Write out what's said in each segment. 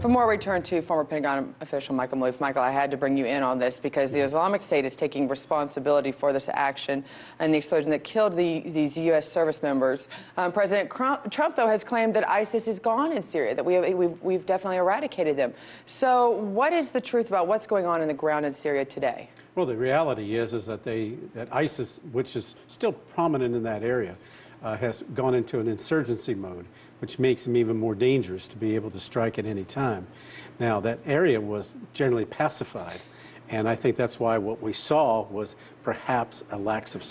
For more, we turn to former Pentagon official Michael Maloof. Michael, I had to bring you in on this because the Islamic State is taking responsibility for this action and the explosion that killed these U.S. service members. President Trump, though, has claimed that ISIS is gone in Syria, that we've definitely eradicated them. So what is the truth about what's going on in the ground in Syria today? Well, the reality is that ISIS, which is still prominent in that area, has gone into an insurgency mode, which makes them even more dangerous to be able to strike at any time. Now, that area was generally pacified, and I think that's why what we saw was perhaps a lack of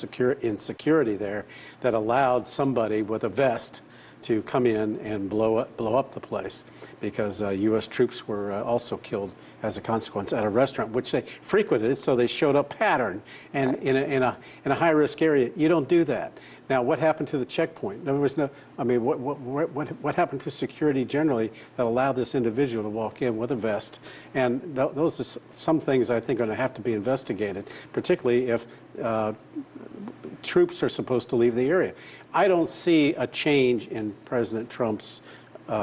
insecurity there that allowed somebody with a vest to come in and blow up the place, because U.S. troops were also killed as a consequence at a restaurant, which they frequented, so they showed a pattern. And in a high-risk area, you don't do that. Now, what happened to the checkpoint? There was no. I mean, what happened to security generally that allowed this individual to walk in with a vest? And those are some things I think are going to have to be investigated, particularly if troops are supposed to leave the area. I don't see a change in President Trump's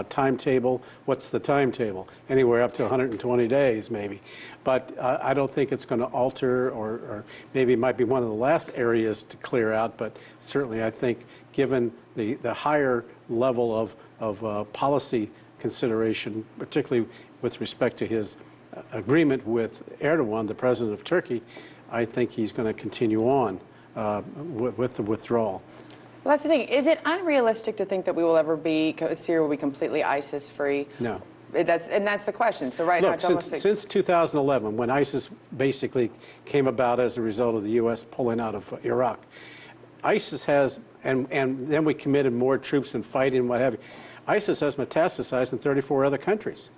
timetable. What's the timetable? Anywhere up to 120 days, maybe. But I don't think it's going to alter, or maybe it might be one of the last areas to clear out. But certainly, I think, given the higher level of policy consideration, particularly with respect to his agreement with Erdogan, the president of Turkey, I think he's going to continue on with the withdrawal. Well, that's the thing. Is it unrealistic to think that we will ever be, Syria will be completely ISIS-free? No. That's the question. So right now, it's almost since 2011, when ISIS basically came about as a result of the U.S. pulling out of Iraq, ISIS has, and then we committed more troops and fighting and what have you, ISIS has metastasized in 34 other countries.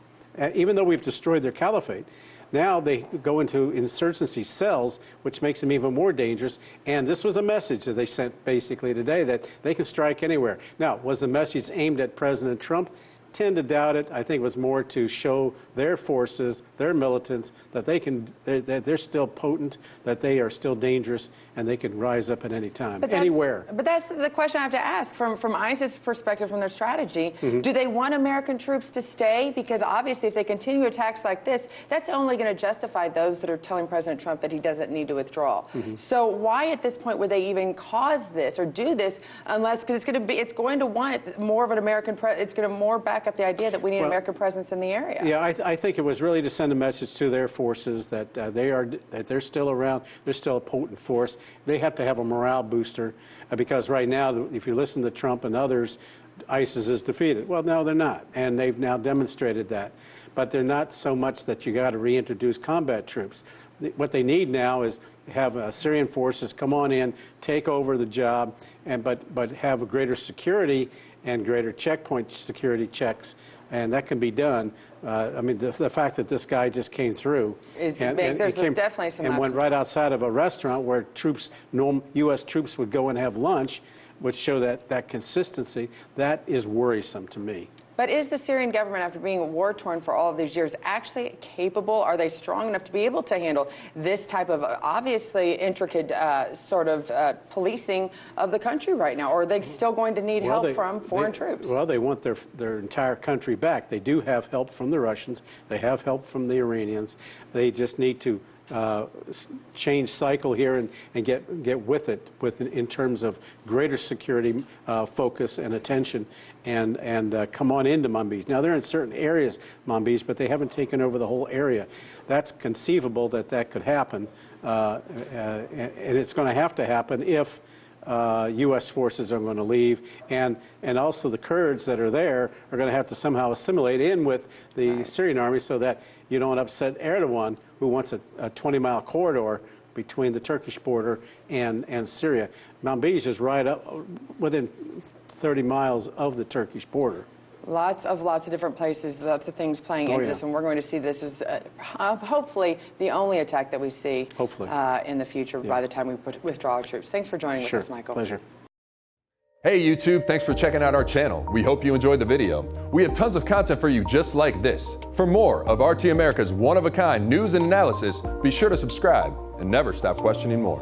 Even though we've destroyed their caliphate, now they go into insurgency cells, which makes them even more dangerous. And this was a message that they sent basically today, that they can strike anywhere. Now, was the message aimed at President Trump? Tend to doubt it. I think it was more to show their forces, their militants, that they're still potent, that they are still dangerous, and they can rise up at any time, anywhere. But that's the question I have to ask from ISIS' perspective, from their strategy. Do they want American troops to stay? Because obviously, if they continue attacks like this, that's only going to justify those that are telling President Trump that he doesn't need to withdraw. So why, at this point, would they even cause this or do this, unless, because it's going to want more of an American it's going to more back up the idea that we need American presence in the area. Yeah, I think it was really to send a message to their forces that they're still around, they're still a potent force. They have to have a morale booster, because right now, if you listen to Trump and others, ISIS is defeated. Well, no, they're not, and they've now demonstrated that. But they're not so much that you got to reintroduce combat troops. What they need now is have Syrian forces come on in, take over the job, but have a greater security and greater checkpoint security checks, and that can be done. I mean, the fact that this guy just came through there's definitely some and went right outside of a restaurant where U.S. troops would go and have lunch, would show that consistency. That is worrisome to me. But is the Syrian government, after being war-torn for all of these years, actually capable? Are they strong enough to be able to handle this type of obviously intricate sort of policing of the country right now? Or are they still going to need help from foreign troops? Well, they want their entire country back. They do have help from the Russians. They have help from the Iranians. They just need to change cycle here and get with it in terms of greater security focus and attention, and come on into Manbij. Now, they're in certain areas, Manbij, but they haven't taken over the whole area. That's conceivable that could happen, and it's going to have to happen if U.S. forces are going to leave, and also the Kurds that are there are going to have to somehow assimilate in with the Syrian army, so that you don't upset Erdogan, who wants a 20-mile corridor between the Turkish border and Syria. Manbij is right up within 30 miles of the Turkish border. Lots of different places, lots of things playing into this, and we're going to see this as hopefully the only attack that we see in the future by the time we withdraw our troops. Thanks for joining with us, Michael. Pleasure. Hey YouTube, thanks for checking out our channel. We hope you enjoyed the video. We have tons of content for you just like this. For more of RT America's one-of-a-kind news and analysis, be sure to subscribe and never stop questioning more.